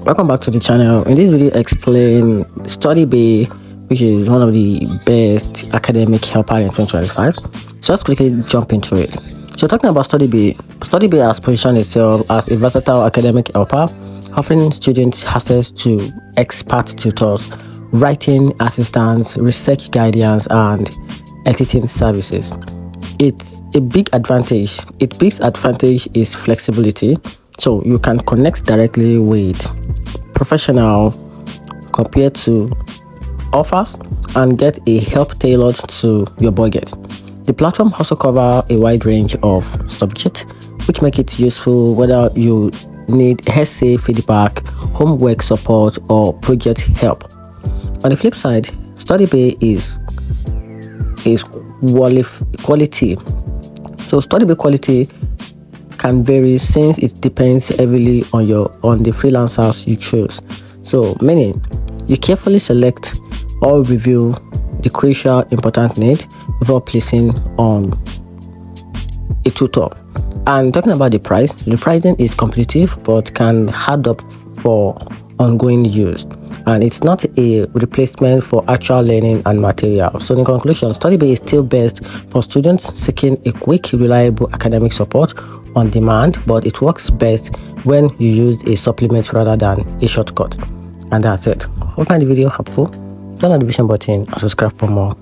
Welcome back to the channel. In this video, I explain Studybay, which is one of the best academic helper in 2025. So let's quickly jump into it. So talking about Studybay has positioned itself as a versatile academic helper, offering students access to expert tutors, writing assistance, research guidance, and editing services. It's a big advantage. Its big advantage is flexibility. So you can connect directly with professional compared to offers and get a help tailored to your budget. The platform also covers a wide range of subjects, which make it useful whether you need essay feedback, homework support, or project help. On the flip side, Studybay is quality. So Studybay quality can vary since it depends heavily on the freelancers you choose. So meaning you carefully select or review the crucial important need before placing on a tutor. And talking about the pricing is competitive but can add up for ongoing use, and it's not a replacement for actual learning and material. So in conclusion, Studybay is still best for students seeking a quick, reliable academic support on demand, but it works best when you use a supplement rather than a shortcut. And that's it. Hope you find the video helpful. Turn on the notification button and subscribe for more.